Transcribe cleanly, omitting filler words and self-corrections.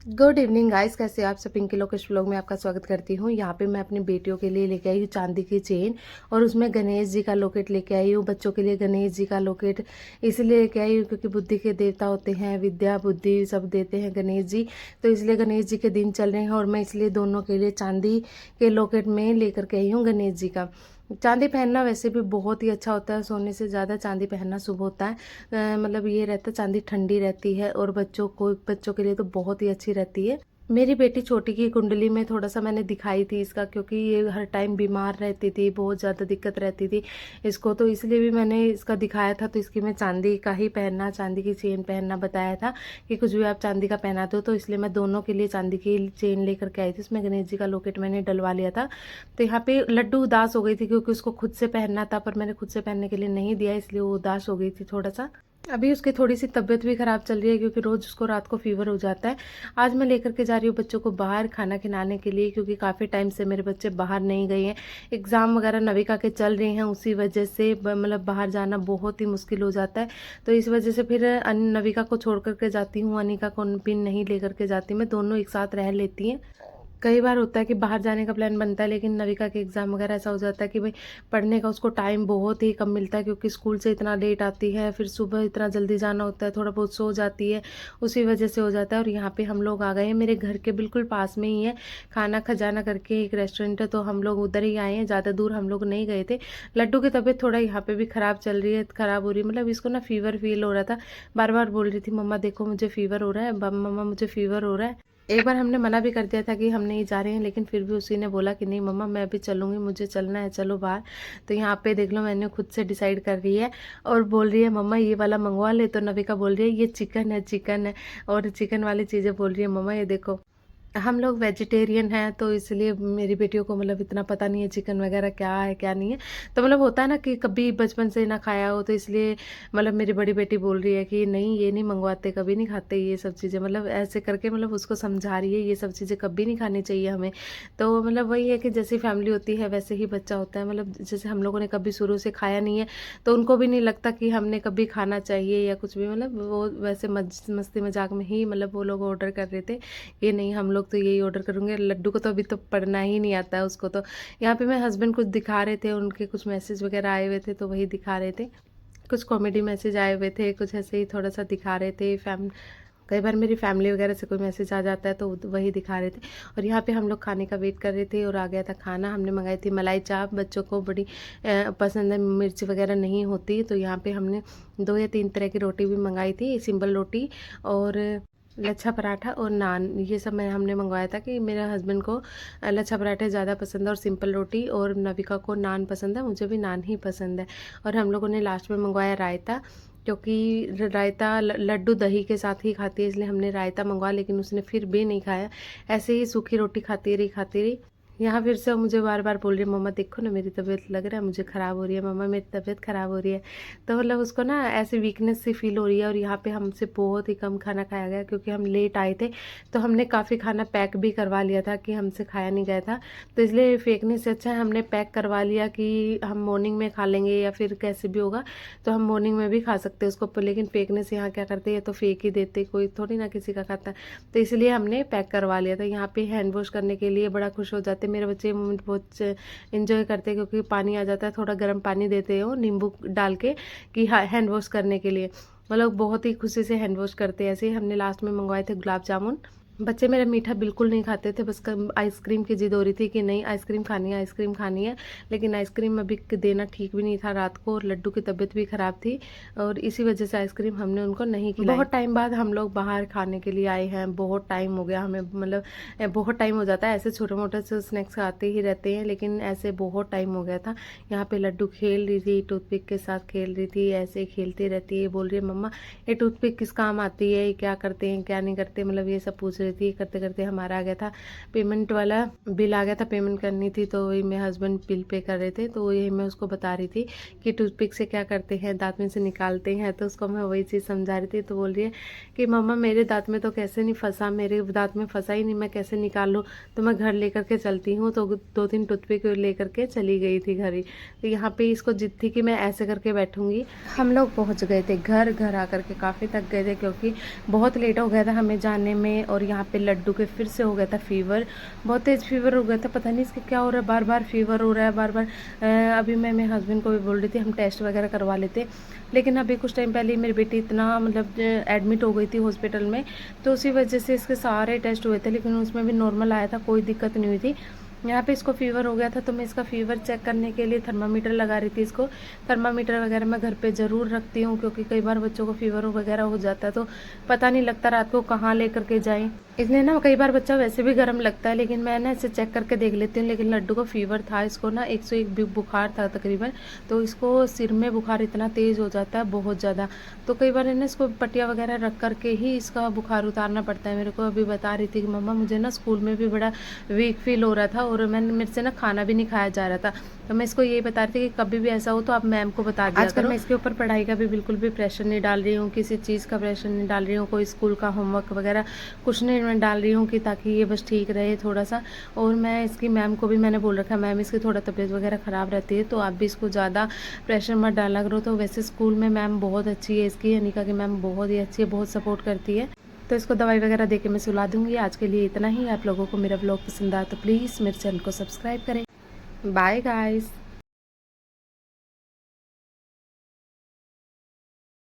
Good evening guys, कैसे हो आप सब। पिंकी लोकेश व्लॉग में आपका स्वागत करती हूँ। यहाँ पे मैं अपनी बेटियों के लिए लेके आई हूँ चांदी की चेन और उसमें गणेश जी का लॉकेट लेके आई हूँ। बच्चों के लिए गणेश जी का लॉकेट इसलिए लेके आई हूँ क्योंकि बुद्धि के देवता होते हैं, विद्या बुद्धि सब देते हैं गणेश जी। तो इसलिए गणेश जी के दिन चल रहे हैं और मैं इसलिए दोनों के लिए चांदी के लॉकेट में लेकर के आई हूँ गणेश जी का। चांदी पहनना वैसे भी बहुत ही अच्छा होता है, सोने से ज़्यादा चांदी पहनना शुभ होता है। मतलब ये रहता है, चांदी ठंडी रहती है और बच्चों के लिए तो बहुत ही अच्छी रहती है। मेरी बेटी छोटी की कुंडली में थोड़ा सा मैंने दिखाई थी इसका, क्योंकि ये हर टाइम बीमार रहती थी, बहुत ज़्यादा दिक्कत रहती थी इसको, तो इसलिए भी मैंने इसका दिखाया था। तो इसकी मैं चांदी का ही पहनना, चांदी की चेन पहनना बताया था कि कुछ भी आप चांदी का पहना दो। तो इसलिए मैं दोनों के लिए चांदी की चेन लेकर के आई थी। इसमें गणेश जी का लॉकेट मैंने डलवा लिया था। तो यहाँ पे लड्डू उदास हो गई थी क्योंकि उसको खुद से पहनना था, पर मैंने खुद से पहनने के लिए नहीं दिया, इसलिए वो उदास हो गई थी थोड़ा सा। अभी उसकी थोड़ी सी तबीयत भी ख़राब चल रही है क्योंकि रोज़ उसको रात को फीवर हो जाता है। आज मैं लेकर के जा रही हूँ बच्चों को बाहर खाना खिलाने के लिए, क्योंकि काफ़ी टाइम से मेरे बच्चे बाहर नहीं गए हैं। एग्ज़ाम वगैरह नविका के चल रहे हैं, उसी वजह से मतलब बाहर जाना बहुत ही मुश्किल हो जाता है। तो इस वजह से फिर नविका को छोड़ कर के जाती हूँ, अनिका को भी नहीं लेकर के जाती, मैं दोनों एक साथ रह लेती हैं। कई बार होता है कि बाहर जाने का प्लान बनता है, लेकिन नविका के एग्ज़ाम वगैरह ऐसा हो जाता है कि भाई पढ़ने का उसको टाइम बहुत ही कम मिलता है, क्योंकि स्कूल से इतना लेट आती है, फिर सुबह इतना जल्दी जाना होता है, थोड़ा बहुत सो जाती है, उसी वजह से हो जाता है। और यहाँ पे हम लोग आ गए हैं, मेरे घर के बिल्कुल पास में ही है खाना खजाना करके एक रेस्टोरेंट है, तो हम लोग उधर ही आए हैं, ज़्यादा दूर हम लोग नहीं गए थे। लड्डू की तबीयत थोड़ा यहाँ पे भी ख़राब चल रही है, ख़राब हो रही है, मतलब इसको ना फीवर फील हो रहा था। बार बार बोल रही थी मम्मा देखो मुझे फीवर हो रहा है, मम्मा मुझे फीवर हो रहा है। एक बार हमने मना भी कर दिया था कि हम नहीं जा रहे हैं, लेकिन फिर भी उसी ने बोला कि नहीं मम्मा मैं भी चलूँगी, मुझे चलना है, चलो बाहर। तो यहाँ पे देख लो मैंने खुद से डिसाइड कर रही है और बोल रही है मम्मा ये वाला मंगवा ले। तो नविका बोल रही है ये चिकन है, चिकन है, और चिकन वाली चीज़ें बोल रही है मम्मा ये देखो। हम लोग वेजिटेरियन हैं, तो इसलिए मेरी बेटियों को मतलब इतना पता नहीं है चिकन वगैरह क्या है क्या नहीं है। तो मतलब होता है ना कि कभी बचपन से ना खाया हो, तो इसलिए मतलब मेरी बड़ी बेटी बोल रही है कि नहीं ये नहीं मंगवाते, कभी नहीं खाते ये सब चीज़ें, मतलब ऐसे करके मतलब उसको समझा रही है ये सब चीज़ें कभी नहीं खानी चाहिए हमें। तो मतलब वही है कि जैसी फैमिली होती है वैसे ही बच्चा होता है, मतलब जैसे हम लोगों ने कभी शुरू से खाया नहीं है, तो उनको भी नहीं लगता कि हमने कभी खाना चाहिए या कुछ भी, मतलब वो वैसे मस्ती मजाक में ही मतलब वो लोग ऑर्डर कर रहे थे कि नहीं हम लोग तो यही ऑर्डर करूँगे। लड्डू को तो अभी तो पढ़ना ही नहीं आता है उसको। तो यहाँ पे मैं हस्बैंड कुछ दिखा रहे थे, उनके कुछ मैसेज वगैरह आए हुए थे तो वही दिखा रहे थे, कुछ कॉमेडी मैसेज आए हुए थे, कुछ ऐसे ही थोड़ा सा दिखा रहे थे। कई बार मेरी फैमिली वगैरह से कोई मैसेज आ जाता है तो वही दिखा रहे थे। और यहाँ पे हम लोग खाने का वेट कर रहे थे और आ गया था खाना। हमने मंगाई थी मलाई चाप, बच्चों को बड़ी पसंद है, मिर्च वगैरह नहीं होती, तो यहाँ पे हमने 2 या 3 तरह की रोटी भी मंगाई थी, सिंपल रोटी और लच्छा पराठा और नान। ये सब हमने मंगवाया था कि मेरे हस्बैंड को लच्छा पराठे ज़्यादा पसंद है और सिंपल रोटी, और नविका को नान पसंद है, मुझे भी नान ही पसंद है। और हम लोगों ने लास्ट में मंगवाया रायता, क्योंकि रायता लड्डू दही के साथ ही खाती है, इसलिए हमने रायता मंगवाया, लेकिन उसने फिर भी नहीं खाया, ऐसे ही सूखी रोटी खाती रही खाती रही। यहाँ फिर से मुझे बार बार बोल रही है मम्मा देखो ना मेरी तबीयत लग रहा है मुझे ख़राब हो रही है, मम्मा मेरी तबीयत ख़राब हो रही है। तो मतलब उसको ना ऐसी वीकनेस सी फील हो रही है। और यहाँ पे हमसे बहुत ही कम खाना खाया गया क्योंकि हम लेट आए थे, तो हमने काफ़ी खाना पैक भी करवा लिया था कि हमसे खाया नहीं गया था। तो इसलिए फेंकने से अच्छा है हमने पैक करवा लिया कि हम मॉर्निंग में खा लेंगे या फिर कैसे भी होगा, तो हम मॉर्निंग में भी खा सकते हैं उसको। लेकिन फेंकने से यहाँ क्या करते हैं, तो फेंक ही देते, कोई थोड़ी ना किसी का खाता। तो इसलिए हमने पैक करवा लिया था। यहाँ पे हैंड वॉश करने के लिए बड़ा खुश हो जाते मेरे बच्चे, मोमेंट बहुत इन्जॉय करते हैं, क्योंकि पानी आ जाता है, थोड़ा गर्म पानी देते हो नींबू डाल के कि हाँ हैंड वॉश करने के लिए, मतलब बहुत ही खुशी से हैंड वॉश करते हैं। ऐसे ही हमने लास्ट में मंगवाए थे गुलाब जामुन। बच्चे मेरा मीठा बिल्कुल नहीं खाते थे, बस आइसक्रीम की जिद हो रही थी कि नहीं आइसक्रीम खानी है, आइसक्रीम खानी है। लेकिन आइसक्रीम अभी देना ठीक भी नहीं था रात को, और लड्डू की तबीयत भी ख़राब थी, और इसी वजह से आइसक्रीम हमने उनको नहीं खिलाई। बहुत टाइम बाद हम लोग बाहर खाने के लिए आए हैं, बहुत टाइम हो गया हमें, मतलब बहुत टाइम हो जाता है, ऐसे छोटे मोटे से स्नैक्स खाते ही रहते हैं, लेकिन ऐसे बहुत टाइम हो गया था। यहाँ पे लड्डू खेल रही थी, टूथपिक के साथ खेल रही थी, ऐसे खेलती रहती है, बोल रही है मम्मा ये टूथपिक किस काम आती है, ये क्या करते हैं क्या नहीं करते, मतलब ये सब पूछ रही थी। करते करते हमारा आ गया था पेमेंट वाला बिल, आ गया था, पेमेंट करनी थी, तो वही मेरे हस्बैंड बिल पे कर रहे थे, तो यही मैं उसको बता रही थी कि टूथपिक से क्या करते हैं, दांत में से निकालते हैं, तो उसको मैं वही चीज़ समझा रही थी। तो बोल रही है कि मम्मा मेरे दांत में तो कैसे नहीं फंसा, मेरे दांत में फंसा ही नहीं, मैं कैसे निकाल लूँ, तो मैं घर लेकर के चलती हूँ। तो 2-3 टूथपिक लेकर के चली गई थी घर ही। तो यहाँ पे इसको जिद थी कि मैं ऐसे करके बैठूंगी। हम लोग पहुँच गए थे घर, घर आकर के काफ़ी थक गए थे क्योंकि बहुत लेट हो गया था हमें जाने में, और यहाँ यहाँ पे लड्डू के फिर से हो गया था फीवर, बहुत तेज़ फीवर हो गया था, पता नहीं इसके क्या हो रहा है, बार बार फीवर हो रहा है बार बार। अभी मैं मेरे हस्बैंड को भी बोल रही थी हम टेस्ट वगैरह करवा लेते, लेकिन अभी कुछ टाइम पहले ही मेरी बेटी इतना मतलब एडमिट हो गई थी हॉस्पिटल में, तो उसी वजह से इसके सारे टेस्ट हुए थे, लेकिन उसमें भी नॉर्मल आया था, कोई दिक्कत नहीं हुई थी। यहाँ पे इसको फीवर हो गया था, तो मैं इसका फीवर चेक करने के लिए थर्मामीटर लगा रही थी इसको। थर्मामीटर वगैरह मैं घर पे ज़रूर रखती हूँ, क्योंकि कई बार बच्चों को फीवर वगैरह हो जाता है तो पता नहीं लगता रात को कहाँ लेकर के जाएं, इसलिए ना कई बार बच्चा वैसे भी गर्म लगता है, लेकिन मैं ना इसे चेक करके देख लेती हूँ। लेकिन लड्डू को फीवर था, इसको ना 101 बुखार था तकरीबन, तो इसको सिर में बुखार इतना तेज़ हो जाता है बहुत ज़्यादा, तो कई बार ना इसको पट्टियाँ वगैरह रख करके ही इसका बुखार उतारना पड़ता है। मेरे को अभी बता रही थी कि मम्मा मुझे ना स्कूल में भी बड़ा वीक फील हो रहा था और मेरे से ना खाना भी नहीं खाया जा रहा था, तो मैं इसको यही बता रही थी कि कभी भी ऐसा हो तो आप मैम को बता दिया करो। मैं इसके ऊपर पढ़ाई का भी बिल्कुल भी प्रेशर नहीं डाल रही हूँ, किसी चीज़ का प्रेशर नहीं डाल रही हूँ, कोई स्कूल का होमवर्क वगैरह कुछ नहीं मैं डाल रही हूँ, कि ताकि ये बस ठीक रहे थोड़ा सा। और मैं इसकी मैम को भी मैंने बोल रखा है, मैम इसकी थोड़ा तबीयत वगैरह ख़राब रहती है, तो आप भी इसको ज़्यादा प्रेशर मत डाला करो। तो वैसे स्कूल में मैम बहुत अच्छी है इसकी, अनिका की मैम बहुत ही अच्छी है, बहुत सपोर्ट करती है, तो इसको दवाई वगैरह दे के मैं सुला दूँगी। आज के लिए इतना ही। आप लोगों को मेरा ब्लॉग पसंद आया तो प्लीज़ मेरे चैनल को सब्सक्राइब करें। Bye guys.